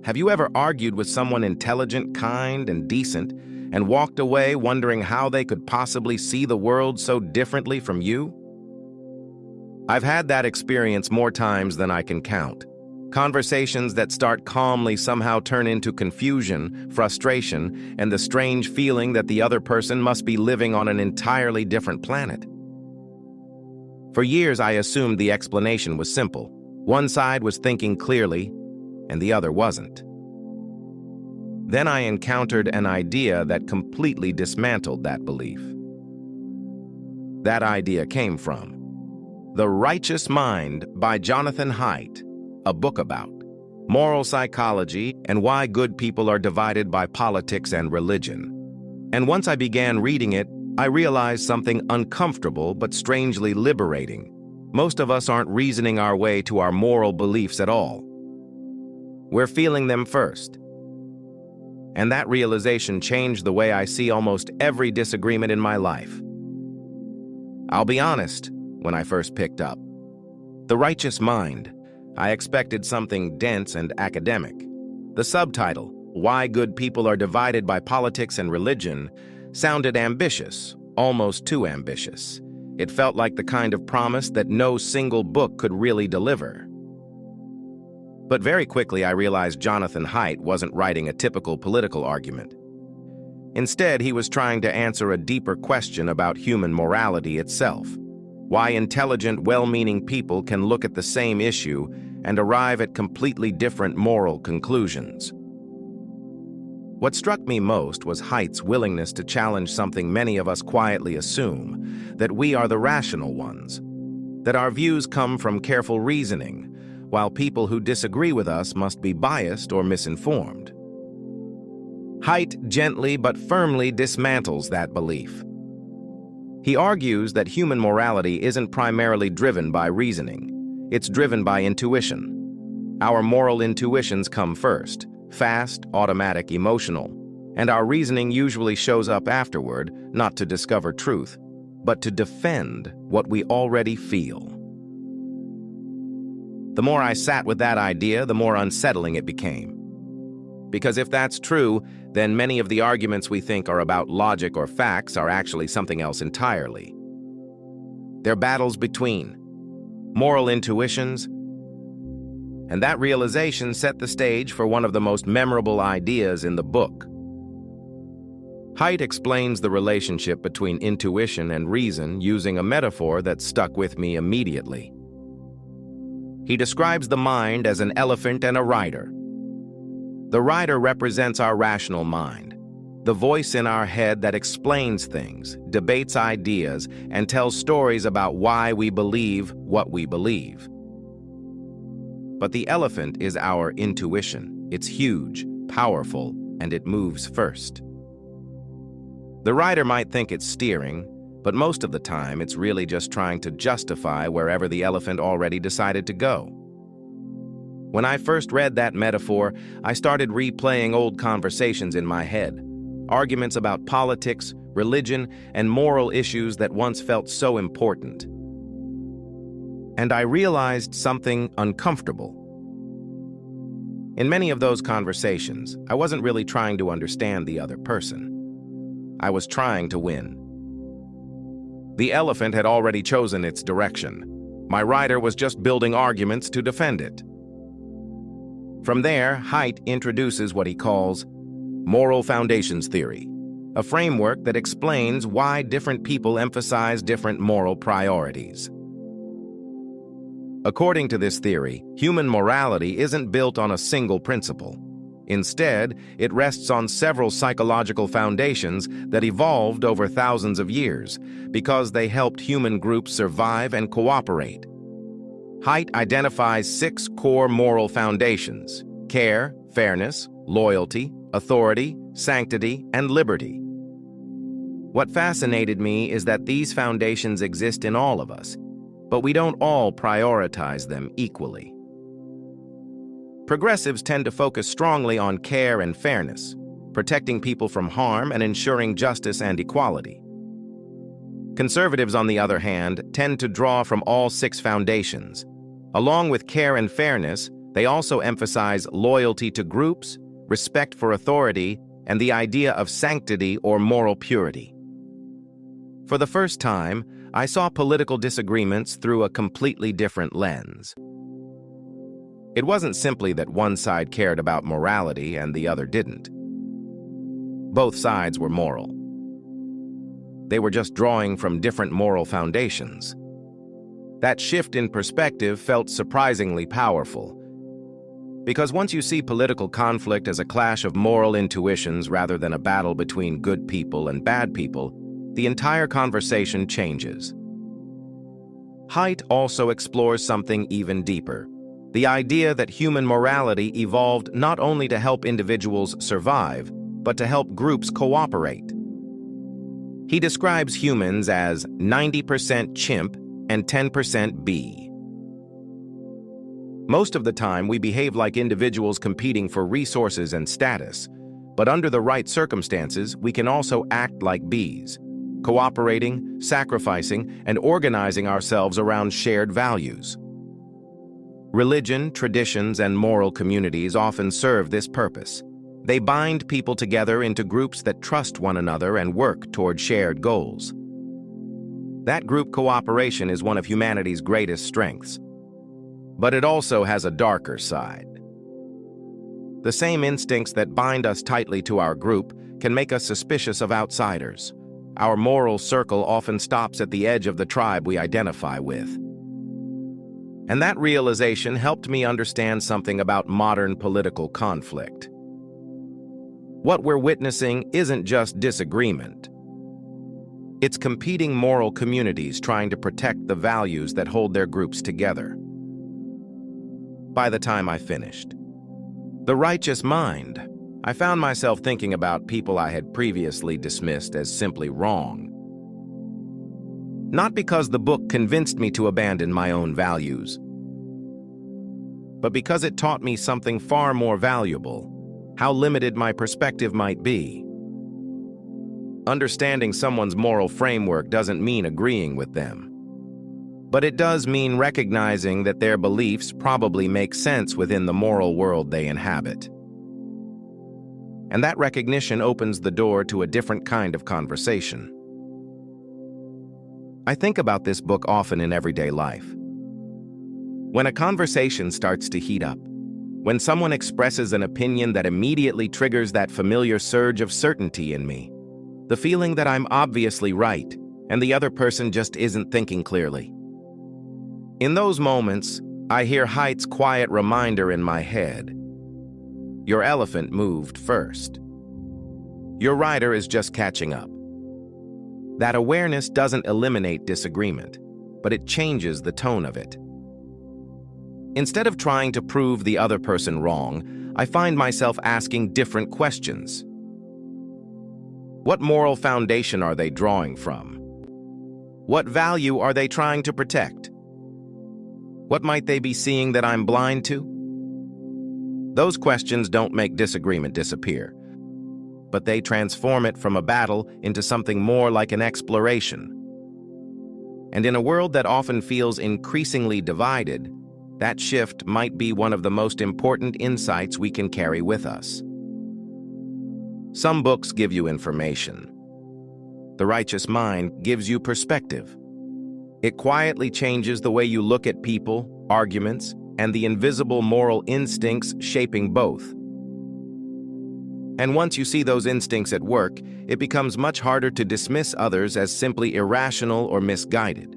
Have you ever argued with someone intelligent, kind, and decent, and walked away wondering how they could possibly see the world so differently from you? I've had that experience more times than I can count. Conversations that start calmly somehow turn into confusion, frustration, and the strange feeling that the other person must be living on an entirely different planet. For years, I assumed the explanation was simple. One side was thinking clearly, and the other wasn't. Then I encountered an idea that completely dismantled that belief. That idea came from The Righteous Mind by Jonathan Haidt, a book about moral psychology and why good people are divided by politics and religion. And once I began reading it, I realized something uncomfortable but strangely liberating. Most of us aren't reasoning our way to our moral beliefs at all. We're feeling them first. And that realization changed the way I see almost every disagreement in my life. I'll be honest, when I first picked up The Righteous Mind, I expected something dense and academic. The subtitle, Why Good People Are Divided by Politics and Religion, sounded ambitious, almost too ambitious. It felt like the kind of promise that no single book could really deliver. But very quickly I realized Jonathan Haidt wasn't writing a typical political argument. Instead, he was trying to answer a deeper question about human morality itself. Why intelligent, well-meaning people can look at the same issue and arrive at completely different moral conclusions. What struck me most was Haidt's willingness to challenge something many of us quietly assume, that we are the rational ones, that our views come from careful reasoning, while people who disagree with us must be biased or misinformed. Haidt gently but firmly dismantles that belief. He argues that human morality isn't primarily driven by reasoning. It's driven by intuition. Our moral intuitions come first, fast, automatic, emotional, and our reasoning usually shows up afterward, not to discover truth, but to defend what we already feel. The more I sat with that idea, the more unsettling it became. Because if that's true, then many of the arguments we think are about logic or facts are actually something else entirely. They're battles between moral intuitions, and that realization set the stage for one of the most memorable ideas in the book. Haidt explains the relationship between intuition and reason using a metaphor that stuck with me immediately. He describes the mind as an elephant and a rider. The rider represents our rational mind, the voice in our head that explains things, debates ideas, and tells stories about why we believe what we believe. But the elephant is our intuition. It's huge, powerful, and it moves first. The rider might think it's steering, but most of the time it's really just trying to justify wherever the elephant already decided to go. When I first read that metaphor, I started replaying old conversations in my head, arguments about politics, religion, and moral issues that once felt so important. And I realized something uncomfortable. In many of those conversations, I wasn't really trying to understand the other person. I was trying to win. The elephant had already chosen its direction. My rider was just building arguments to defend it. From there, Haidt introduces what he calls moral foundations theory, a framework that explains why different people emphasize different moral priorities. According to this theory, human morality isn't built on a single principle. Instead, it rests on several psychological foundations that evolved over thousands of years because they helped human groups survive and cooperate. Haidt identifies 6 core moral foundations: care, fairness, loyalty, authority, sanctity, and liberty. What fascinated me is that these foundations exist in all of us, but we don't all prioritize them equally. Progressives tend to focus strongly on care and fairness, protecting people from harm and ensuring justice and equality. Conservatives, on the other hand, tend to draw from all 6 foundations. Along with care and fairness, They also emphasize loyalty to groups, respect for authority, and the idea of sanctity or moral purity. For the first time, I saw political disagreements through a completely different lens. It wasn't simply that one side cared about morality and the other didn't. Both sides were moral. They were just drawing from different moral foundations. That shift in perspective felt surprisingly powerful. Because once you see political conflict as a clash of moral intuitions rather than a battle between good people and bad people, the entire conversation changes. Haidt also explores something even deeper: the idea that human morality evolved not only to help individuals survive, but to help groups cooperate. He describes humans as 90% chimp and 10% bee. Most of the time, we behave like individuals competing for resources and status, but under the right circumstances, we can also act like bees, cooperating, sacrificing, and organizing ourselves around shared values. Religion, traditions, and moral communities often serve this purpose. They bind people together into groups that trust one another and work toward shared goals. That group cooperation is one of humanity's greatest strengths. But it also has a darker side. The same instincts that bind us tightly to our group can make us suspicious of outsiders. Our moral circle often stops at the edge of the tribe we identify with. And that realization helped me understand something about modern political conflict. What we're witnessing isn't just disagreement. It's competing moral communities trying to protect the values that hold their groups together. By the time I finished The Righteous Mind, I found myself thinking about people I had previously dismissed as simply wrong. Not because the book convinced me to abandon my own values, but because it taught me something far more valuable: how limited my perspective might be. Understanding someone's moral framework doesn't mean agreeing with them, but it does mean recognizing that their beliefs probably make sense within the moral world they inhabit. And that recognition opens the door to a different kind of conversation. I think about this book often in everyday life. When a conversation starts to heat up, when someone expresses an opinion that immediately triggers that familiar surge of certainty in me, the feeling that I'm obviously right and the other person just isn't thinking clearly. In those moments, I hear Haidt's quiet reminder in my head: your elephant moved first. Your rider is just catching up. That awareness doesn't eliminate disagreement, but it changes the tone of it. Instead of trying to prove the other person wrong, I find myself asking different questions. What moral foundation are they drawing from? What value are they trying to protect? What might they be seeing that I'm blind to? Those questions don't make disagreement disappear, but they transform it from a battle into something more like an exploration. And in a world that often feels increasingly divided, that shift might be one of the most important insights we can carry with us. Some books give you information. The Righteous Mind gives you perspective. It quietly changes the way you look at people, arguments, and the invisible moral instincts shaping both. And once you see those instincts at work, it becomes much harder to dismiss others as simply irrational or misguided.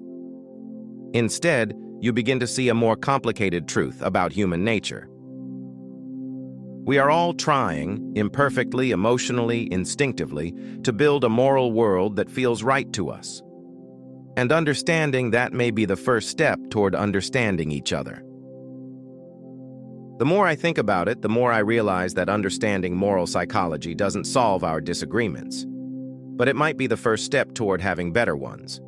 Instead, you begin to see a more complicated truth about human nature. We are all trying, imperfectly, emotionally, instinctively, to build a moral world that feels right to us. And understanding that may be the first step toward understanding each other. The more I think about it, the more I realize that understanding moral psychology doesn't solve our disagreements, but it might be the first step toward having better ones.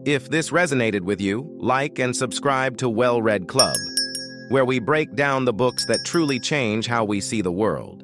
If this resonated with you, like and subscribe to Well Read Club, where we break down the books that truly change how we see the world.